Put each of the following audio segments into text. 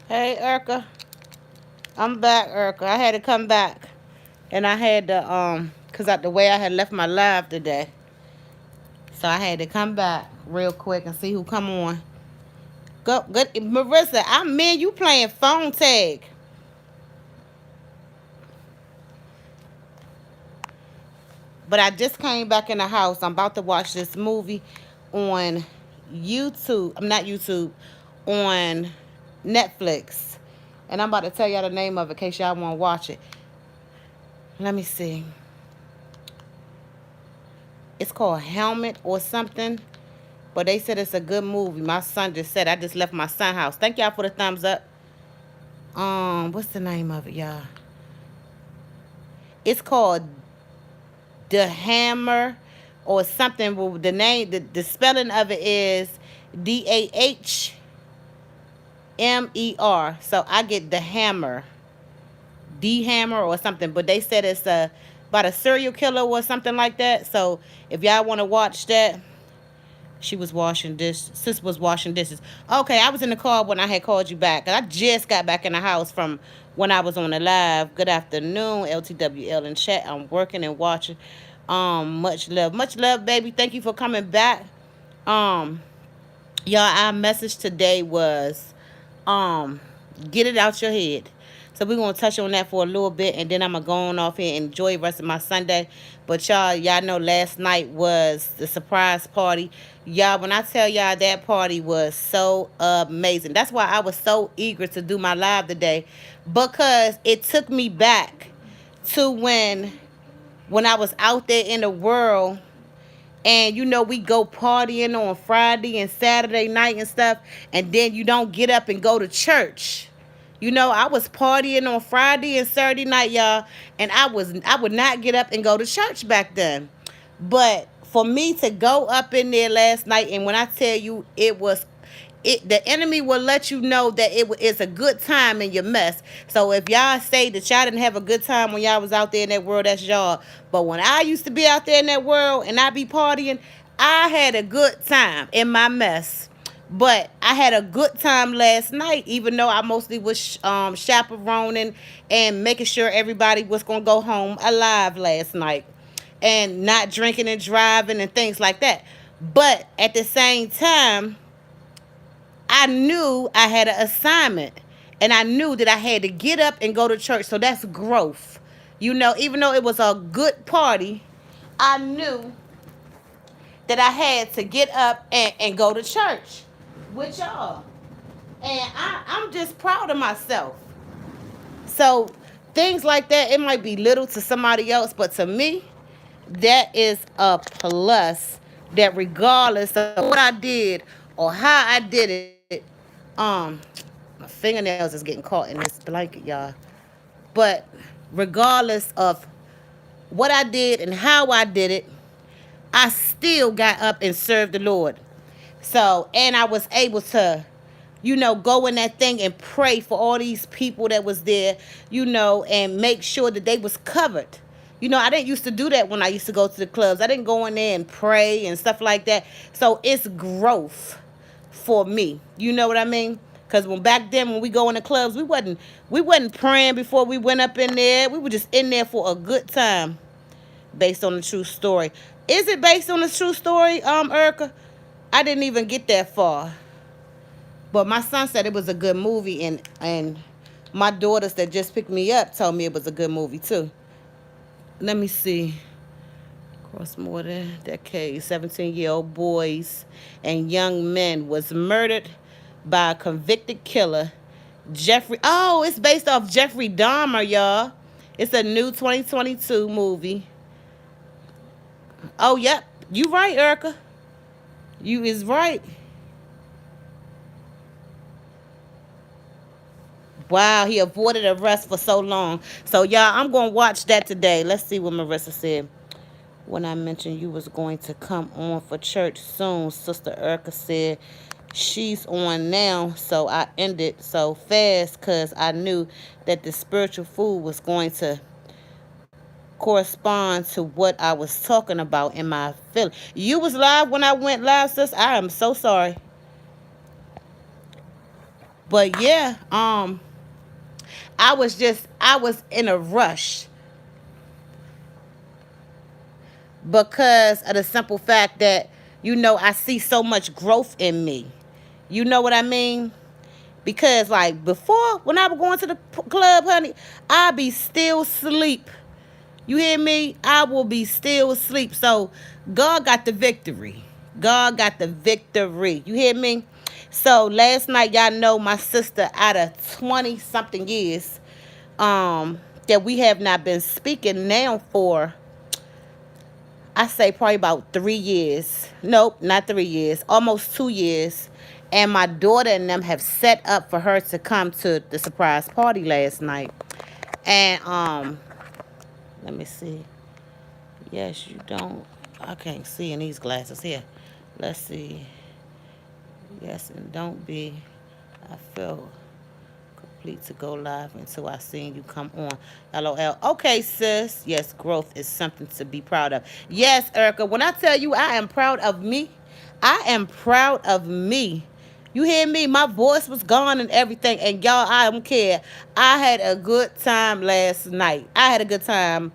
Hey, Erica. I'm back, Erica. I had to come back. And I had to, because the way I had left my live today. So I had to come back real quick and see who come on. Go, good. Marissa, you playing phone tag. But I just came back in the house. I'm about to watch this movie on YouTube. I'm not YouTube, on Netflix. And I'm about to tell y'all the name of it in case y'all want to watch it. Let me see. It's called Helmet or something. But they said it's a good movie. My son just said I just left my son's house. Thank y'all for the thumbs up. What's the name of it, y'all? It's called The Hammer or something. Well, the name, the spelling of it is Dahmer. So I get The Hammer, D Hammer or something. But they said it's about a serial killer or something like that. So if y'all want to watch that, she was washing dishes. Sis was washing dishes. Okay, I was in the car when I had called you back. I just got back in the house from when I was on the live. Good afternoon, LTWL in chat. I'm working and watching. Much love, baby. Thank you for coming back. Um, y'all, our message today was, um, get it out your head. So we're gonna touch on that for a little bit, and then I'm gonna go on off here and enjoy the rest of my Sunday. But y'all know last night was the surprise party. Y'all, when I tell y'all that party was so amazing. That's why I was so eager to do my live today, because it took me back to when I was out there in the world, and we go partying on Friday and Saturday night and stuff, and then you don't get up and go to church. I was partying on Friday and Saturday night, y'all, and I would not get up and go to church back then. But for me to go up in there last night, and when I tell you the enemy will let you know that it's a good time in your mess. So if y'all say that y'all didn't have a good time when y'all was out there in that world, that's y'all. But when I used to be out there in that world and I be partying, I had a good time in my mess. But I had a good time last night, even though I mostly was chaperoning and making sure everybody was gonna go home alive last night, and not drinking and driving and things like that. But at the same time, I knew I had an assignment, and I knew that I had to get up and go to church. So that's growth. Even though it was a good party, I knew that I had to get up and go to church with y'all. And I'm just proud of myself. So things like that, it might be little to somebody else, but to me, that is a plus. That regardless of what I did or how I did it, my fingernails is getting caught in this blanket, y'all. But regardless of what I did and how I did it, I still got up and served the Lord. So, and I was able to, go in that thing and pray for all these people that was there, and make sure that they was covered. I didn't used to do that when I used to go to the clubs. I didn't go in there and pray and stuff like that. So it's growth for me. You know what I mean? Cause when back then when we go in the clubs, we wasn't praying before we went up in there. We were just in there for a good time, based on the true story. Is it based on the true story, Erica? I didn't even get that far. But my son said it was a good movie, and my daughters that just picked me up told me it was a good movie too. Let me see. Across more than a decade, 17-year-old boys and young men was murdered by a convicted killer, Jeffrey. Oh, it's based off Jeffrey Dahmer, y'all. It's a new 2022 movie. Oh, yep. You right, Erica. You is right. Wow, he avoided arrest for so long. So, y'all, I'm going to watch that today. Let's see what Marissa said. When I mentioned you was going to come on for church soon, Sister Erica said she's on now. So I ended so fast because I knew that the spiritual food was going to correspond to what I was talking about in my feeling. You was live when I went live, sis. I am so sorry. But yeah, I was in a rush because of the simple fact that, I see so much growth in me. You know what I mean? Because like before, when I was going to the club, honey, I'd be still asleep. You hear me? I will be still asleep. So God got the victory. God got the victory. You hear me? So last night, y'all know my sister, out of 20 something years, that we have not been speaking now for, I say probably about 3 years. Nope, not 3 years. Almost 2 years. And my daughter and them have set up for her to come to the surprise party last night. And let me see. Yes, you don't. I can't see in these glasses here. Let's see. Yes, and don't be. I feel complete to go live until I seen you come on. LOL. Okay, sis. Yes, growth is something to be proud of. Yes, Erica. When I tell you I am proud of me, I am proud of me. You hear me? My voice was gone and everything. And y'all, I don't care. I had a good time last night. I had a good time.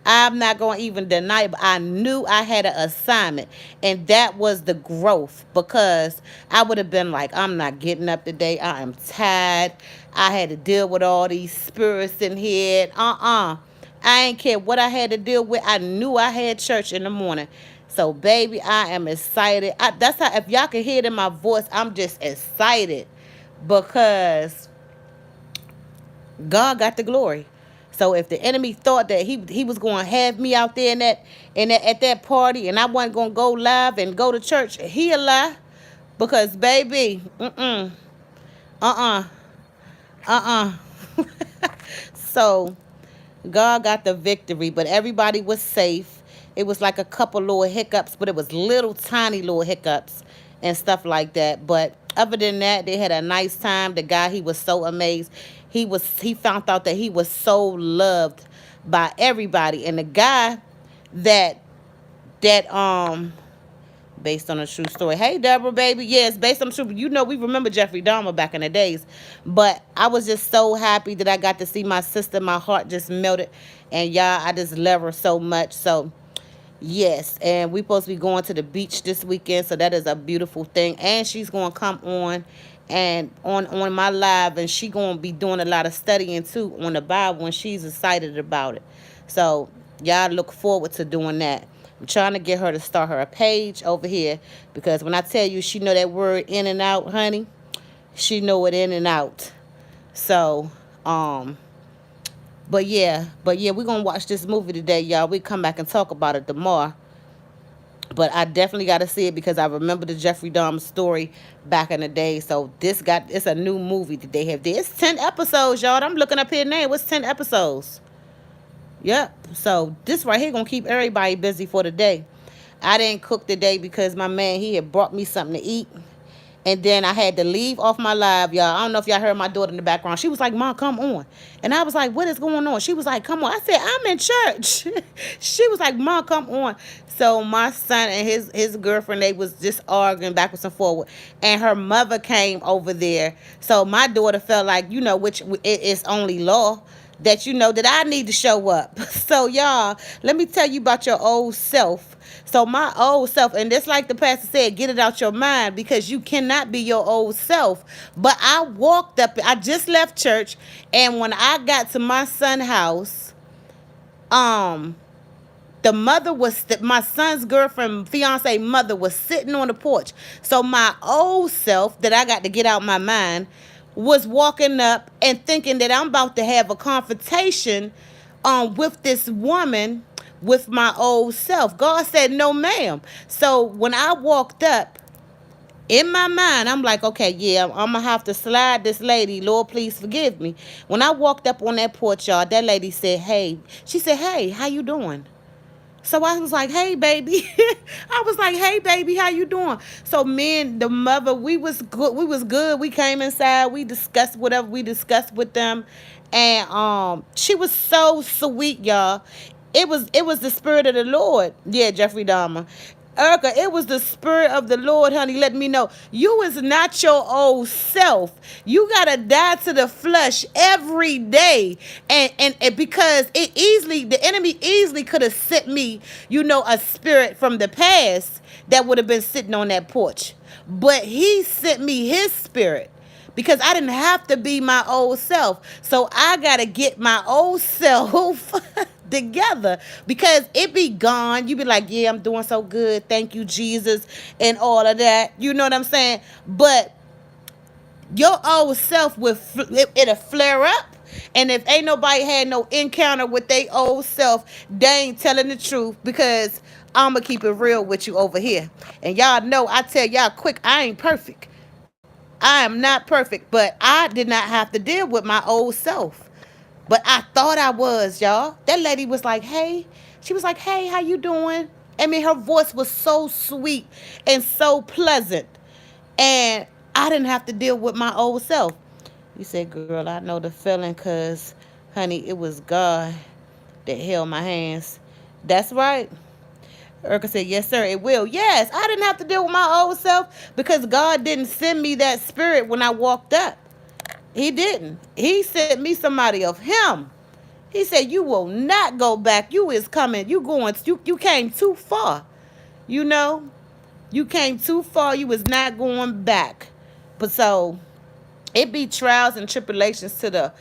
I'm not going to even deny it, but I knew I had an assignment. And that was the growth, because I would have been like, I'm not getting up today. I am tired. I had to deal with all these spirits in here. I ain't care what I had to deal with. I knew I had church in the morning. So, baby, I am excited. That's how, if y'all can hear it in my voice, I'm just excited because God got the glory. So if the enemy thought that he was going to have me out there in that at that party, and I wasn't going to go live and go to church, he a lie. Because baby, uh uh. So God got the victory, but everybody was safe. It was like a couple little hiccups, but it was little tiny little hiccups and stuff like that. But other than that, they had a nice time. The guy, he was so amazed. He found out that he was so loved by everybody. And the guy that that based on a true story. Hey, Deborah, baby. Yes, based on true. We remember Jeffrey Dahmer back in the days. But I was just so happy that I got to see my sister. My heart just melted. And y'all, I just love her so much. So, yes. And we supposed to be going to the beach this weekend. So that is a beautiful thing. And she's going to come on and on my live. And she going to be doing a lot of studying, too, on the Bible. And she's excited about it. So, y'all look forward to doing that. I'm trying to get her to start her a page over here, because when I tell you she know that word in and out, honey, she know it in and out. So, but yeah, we're gonna watch this movie today, y'all. We come back and talk about it tomorrow. But I definitely got to see it because I remember the Jeffrey Dahmer story back in the day. So it's a new movie that they have there. It's 10 episodes, y'all. I'm looking up here now. What's 10 episodes? Yep. So this right here gonna keep everybody busy for the day. I didn't cook today because my man, he had brought me something to eat. And then I had to leave off my live, y'all. I don't know if y'all heard my daughter in the background. She was like, Mom, come on. And I was like, what is going on? She was like, come on. I said, I'm in church. She was like, Mom, come on. So my son and his girlfriend, they was just arguing backwards and forward. And her mother came over there. So my daughter felt like, which it is only law, that that I need to show up. So y'all, let me tell you about your old self. So my old self, and just like the pastor said, get it out your mind, because you cannot be your old self. But I walked up, I just left church, and when I got to my son's house, the mother my son's girlfriend, fiance mother, was sitting on the porch. So my old self that I got to get out my mind was walking up and thinking that I'm about to have a confrontation with this woman, with my old self. God said, no, ma'am. So when I walked up, in my mind, I'm like, okay, yeah, I'm going to have to slide this lady. Lord, please forgive me. When I walked up on that porch, y'all, that lady said, hey. She said, hey, how you doing? So I was like, hey, baby. I was like, hey, baby, how you doing? So me and the mother, we was good. We was good. We came inside. We discussed whatever we discussed with them. And she was so sweet, y'all. It was the spirit of the Lord. Yeah, Jeffrey Dahmer. Erica, it was the spirit of the Lord, honey, let me know. You is not your old self. You gotta die to the flesh every day. And because the enemy easily could have sent me, a spirit from the past that would have been sitting on that porch. But he sent me his spirit because I didn't have to be my old self. So I got to get my old self together because it be gone. You be like, yeah, I'm doing so good. Thank you, Jesus, and all of that. You know what I'm saying? But your old self it'll flare up. And if ain't nobody had no encounter with their old self, they ain't telling the truth because I'ma keep it real with you over here. And y'all know I tell y'all quick, I ain't perfect. I am not perfect, but I did not have to deal with my old self. But I thought I was, y'all. That lady was like, hey. She was like, hey, how you doing? I mean, her voice was so sweet and so pleasant. And I didn't have to deal with my old self. You said, girl, I know the feeling because, honey, it was God that held my hands. That's right. Erica said, yes, sir, it will. Yes, I didn't have to deal with my old self because God didn't send me that spirit when I walked up. He didn't. He sent me somebody of him. He said, you will not go back. You is coming. You came too far. You know? You came too far. You was not going back. But so it be trials and tribulations to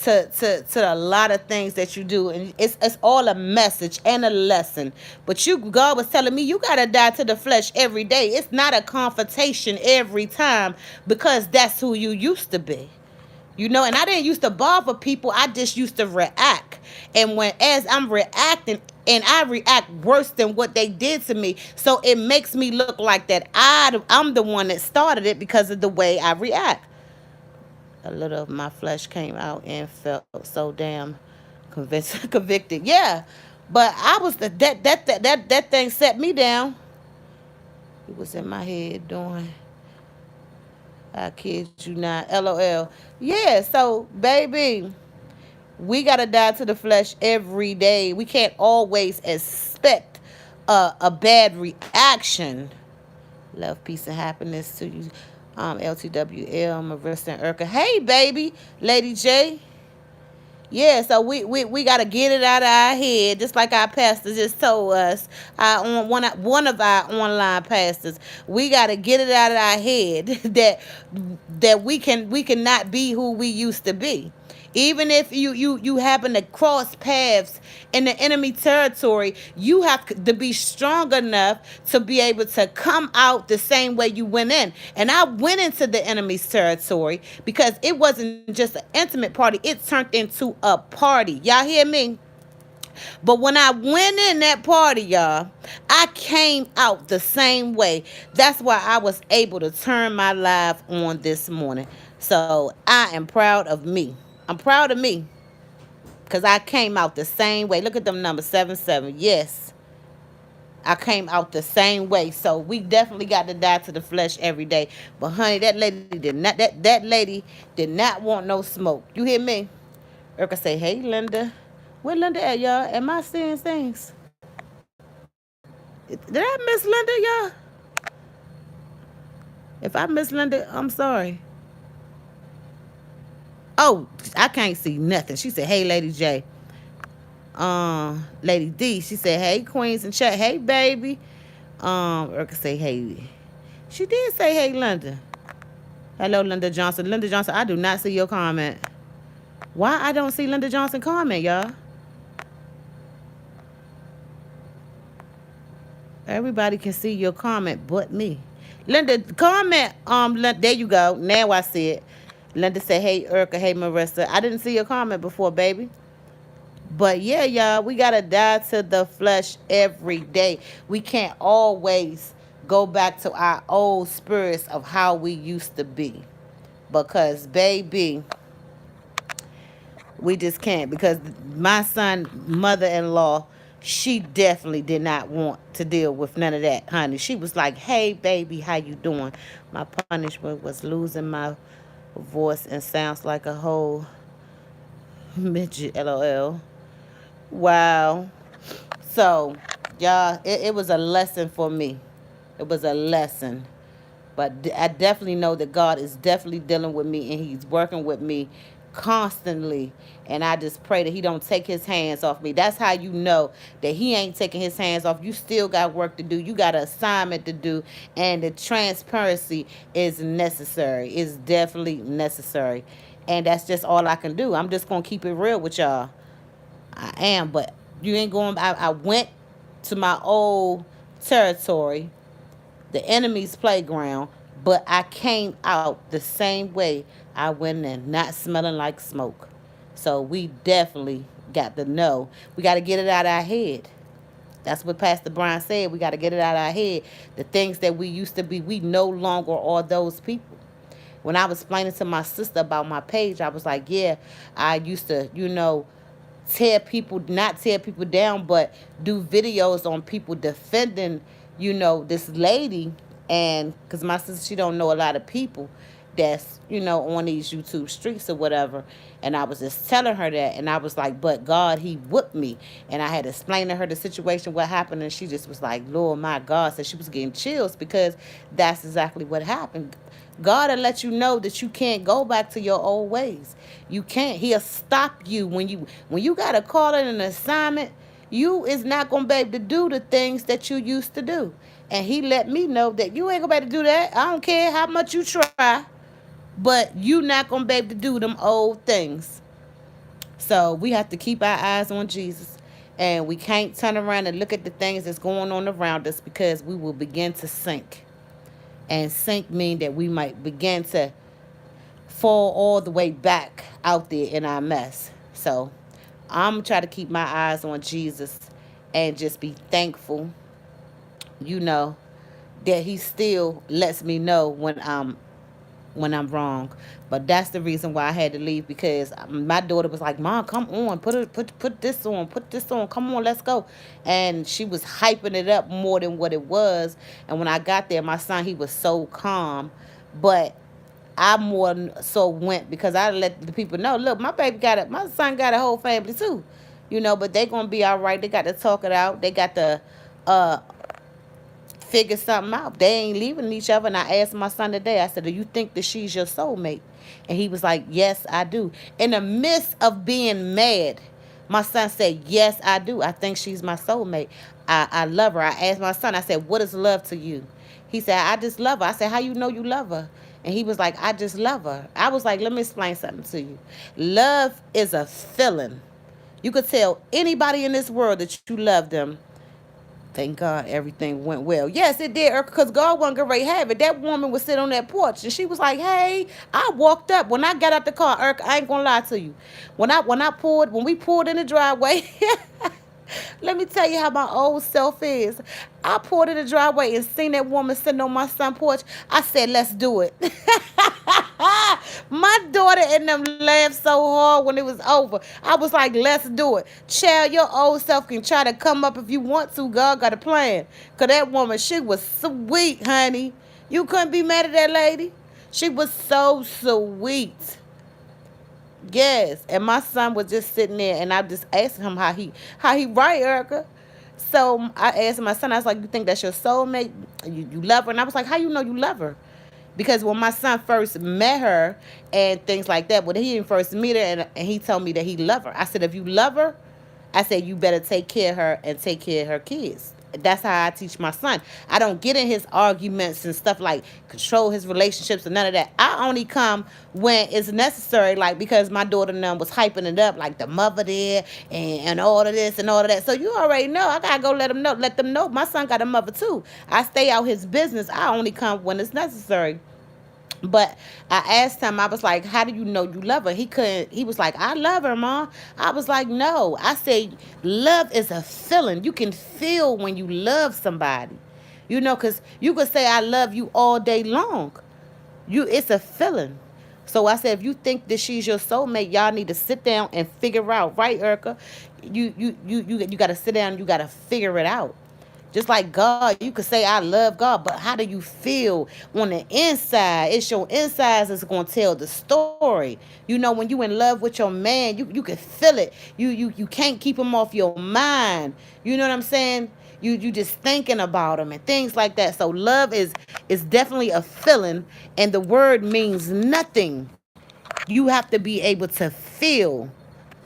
a lot of things that you do, and it's all a message and a lesson. But God was telling me you gotta die to the flesh every day. It's not a confrontation every time because that's who you used to be. And I didn't used to bother people. I just used to react. And as I'm reacting, and I react worse than what they did to me, so it makes me look like that I'm the one that started it because of the way I react. A little of my flesh came out and felt so damn convicted. Yeah, but I was that thing set me down. It was in my head doing. I kid you not. LOL. Yeah. So baby, we gotta die to the flesh every day. We can't always expect a bad reaction. Love, peace, and happiness to you. LTWL, Marissa and Urka. Hey, baby, Lady J. Yeah, so we got to get it out of our head, just like our pastor just told us. One of our online pastors, we got to get it out of our head that we cannot be who we used to be. Even if you happen to cross paths in the enemy territory, you have to be strong enough to be able to come out the same way you went in. And I went into the enemy's territory because it wasn't just an intimate party, it turned into a party. Y'all hear me? But when I went in that party, y'all, I came out the same way. That's why I was able to turn my live on this morning. So I am proud of me. I'm proud of me because I came out the same way. Look at them numbers, 7-7. Yes, I came out the same way. So we definitely got to die to the flesh every day. But honey, that lady did not. That lady did not want no smoke. You hear me? Erica say, "Hey, Linda, where Linda at, y'all? Am I seeing things? Did I miss Linda, y'all? If I miss Linda, I'm sorry." Oh, I can't see nothing. She said, "Hey, Lady J." Lady D, she said, "Hey, Queens and chat. Hey, baby." Erica say, "Hey." She did say, "Hey, Linda." Hello, Linda Johnson. Linda Johnson, I do not see your comment. Why I don't see Linda Johnson comment, y'all? Everybody can see your comment but me. Linda, comment. There you go. Now I see it. Linda said, "Hey, Erica. Hey, Marissa." I didn't see your comment before, baby. But yeah, y'all, we gotta die to the flesh every day. We can't always go back to our old spirits of how we used to be. Because, baby, we just can't. Because my son, mother-in-law, she definitely did not want to deal with none of that, honey. She was like, "Hey, baby, how you doing?" My punishment was losing my voice and sounds like a whole midget, LOL. Wow. So, y'all, it was a lesson for me. It was a lesson. But I definitely know that God is definitely dealing with me and he's working with me constantly. And I just pray that he don't take his hands off me. That's how you know that he ain't taking his hands off. You still got work to do. You got an assignment to do. And the transparency is necessary. It's definitely necessary. And that's just all I can do. I'm just going to keep it real with y'all. I am. But you ain't going. I went to my old territory, the enemy's playground, but I came out the same way I went in, not smelling like smoke. So we definitely got to know. We got to get it out of our head. That's what Pastor Brian said. We got to get it out of our head. The things that we used to be, we no longer are those people. When I was explaining to my sister about my page, I was like, yeah, I used to, not tear people down, but do videos on people defending, this lady. And because my sister, she don't know a lot of people that's, on these YouTube streets or whatever. And I was just telling her that. And I was like, but God, he whooped me. And I had to explain to her the situation, what happened. And she just was like, Lord, my God. So she was getting chills because that's exactly what happened. God will let you know that you can't go back to your old ways. You can't. He'll stop you when you got to call it an assignment. You is not gonna be able to do the things that you used to do. And he let me know that you ain't gonna be able to do that. I don't care how much you try, but you not gonna be able to do them old things. So we have to keep our eyes on Jesus. And we can't turn around and look at the things that's going on around us because we will begin to sink. And sink mean that we might begin to fall all the way back out there in our mess. So I'm gonna try to keep my eyes on Jesus and just be thankful, you know, that he still lets me know when I'm wrong. But that's the reason why I had to leave because my daughter was like, "Mom, come on, put this on, put this on. Come on, let's go." And she was hyping it up more than what it was. And when I got there, my son, he was so calm, but I more so went because I let the people know, look, my son got a whole family too, but they gonna be all right. They got to talk it out. They got to uh figure something out. They ain't leaving each other. And I asked my son today, I said, do you think that she's your soulmate? And he was like, yes, I do. In the midst of being mad, my son said, yes, I do. I think she's my soulmate. I love her. I asked my son, I said, what is love to you? He said, I just love her. I said, how you know you love her? And he was like, I just love her. I was like, let me explain something to you. Love is a feeling. You could tell anybody in this world that you love them. Thank God everything went well. Yes, it did, because God wasn't going to have it. That woman was sitting on that porch, and she was like, hey, I walked up. When I got out the car, Eric, I ain't going to lie to you. When we pulled in the driveway, let me tell you how my old self is. I pulled in the driveway and seen that woman sitting on my front porch. I said, let's do it. My daughter and them laughed so hard when it was over. I was like, let's do it. Child, your old self can try to come up if you want to. God got a plan. Because that woman, she was sweet, honey. You couldn't be mad at that lady. She was so sweet. Yes, and my son was just sitting there, and I just asked him how he right, Erica. So I asked my son, I was like, you think that's your soulmate? You love her? And I was like, how you know you love her? Because when my son first met her and things like that, when he didn't first meet her, and he told me that he loved her. I said, if you love her, I said, you better take care of her and take care of her kids. That's how I teach my son. I don't get in his arguments and stuff like control his relationships and none of that. I only come when it's necessary, like because my daughter and them was hyping it up, like the mother there and all of this and all of that. So you already know. I gotta go let them know. My son got a mother too. I stay out his business. I only come when it's necessary. But I asked him, I was like, how do you know you love her? He was like, I love her, Mom. I was like, no. I say, love is a feeling. You can feel when you love somebody. Because you could say, I love you all day long. It's a feeling. So I said, if you think that she's your soulmate, y'all need to sit down and figure out, right, Erica? You got to sit down and you got to figure it out. Just like God, you could say, I love God, but how do you feel on the inside? It's your insides that's going to tell the story. When you in love with your man, you can feel it. You can't keep him off your mind. You know what I'm saying? you just thinking about them and things like that. So love is definitely a feeling, and the word means nothing. You have to be able to feel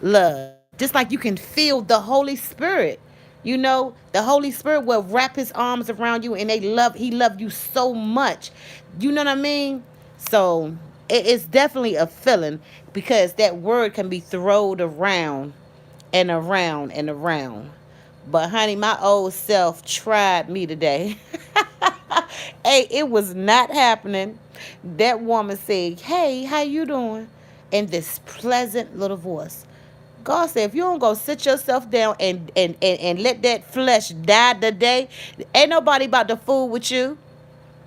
love, just like you can feel the Holy Spirit. You know, the Holy Spirit will wrap his arms around you, and he loved you so much. You know what I mean? So it's definitely a feeling, because that word can be thrown around and around and around. But honey, my old self tried me today. Hey, it was not happening. That woman said, "Hey, how you doing?" In this pleasant little voice. God said, if you don't go sit yourself down and let that flesh die today, ain't nobody about to fool with you.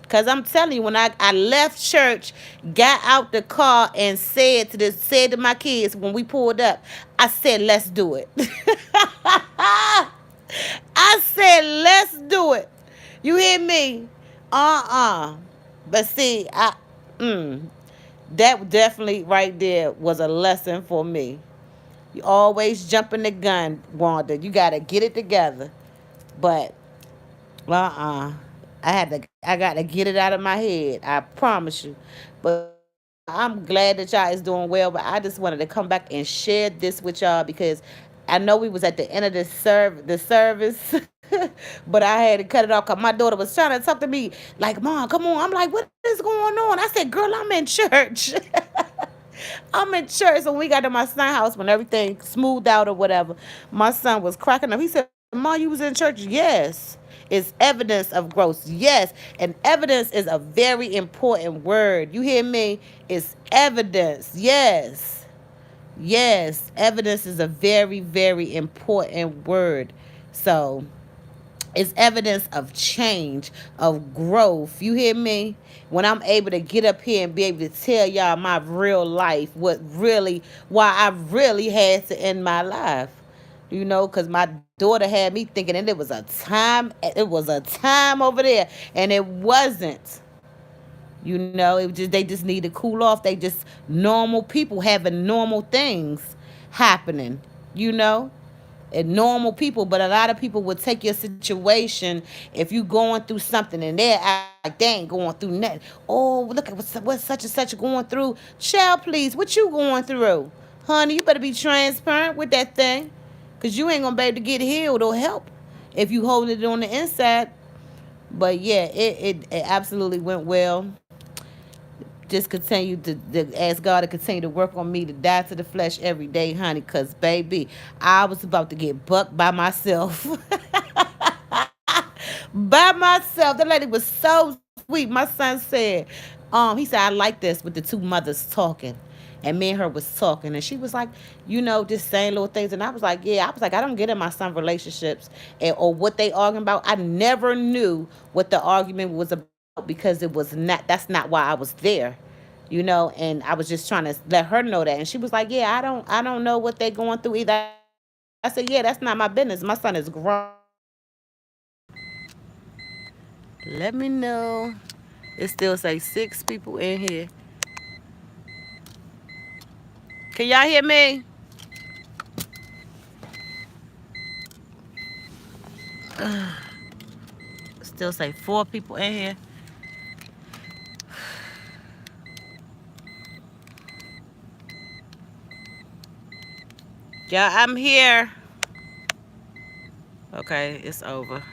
Cause I'm telling you, when I left church, got out the car and said to my kids when we pulled up, I said, let's do it. I said, let's do it. You hear me? But see, mm, that definitely right there was a lesson for me. You always jumping the gun, Wanda. You gotta get it together. But I gotta get it out of my head. I promise you. But I'm glad that y'all is doing well. But I just wanted to come back and share this with y'all, because I know we was at the end of the service, but I had to cut it off because my daughter was trying to talk to me like, "Mom, come on." I'm like, "What is going on?" I said, "Girl, I'm in church." I'm in church. So when we got to my son's house, when everything smoothed out or whatever, my son was cracking up. He said, "Mom, you was in church?" Yes. It's evidence of growth. Yes. And evidence is a very important word. You hear me? It's evidence. Yes. Yes. Evidence is a very, very important word. So it's evidence of change, of growth. You hear me? When I'm able to get up here and be able to tell y'all my real life, why I really had to end my life. You know, because my daughter had me thinking that it was a time over there, and it wasn't. You know, they just need to cool off. They just normal people having normal things happening. You know, and normal people, but a lot of people will take your situation if you going through something and they're like they ain't going through nothing. Oh, look at what such and such going through. Child, please, what you going through? Honey, you better be transparent with that thing, because you ain't going to be able to get healed or help if you holding it on the inside. But yeah, it absolutely went well. Just continue to ask God to continue to work on me to die to the flesh every day, honey. Because, baby, I was about to get bucked by myself. By myself. The lady was so sweet. My son said, he said, I like this with the two mothers talking. And me and her was talking. And she was like, just saying little things. And I was like, yeah. I was like, I don't get in my son relationships or what they arguing about. I never knew what the argument was about, because that's not why I was there, and I was just trying to let her know that. And she was like, yeah, I don't know what they're going through either. I said, yeah, that's not my business. My son is grown. Let me know. It still say 6 people in here. Can y'all hear me? Still say 4 people in here. Yeah, I'm here. Okay, it's over.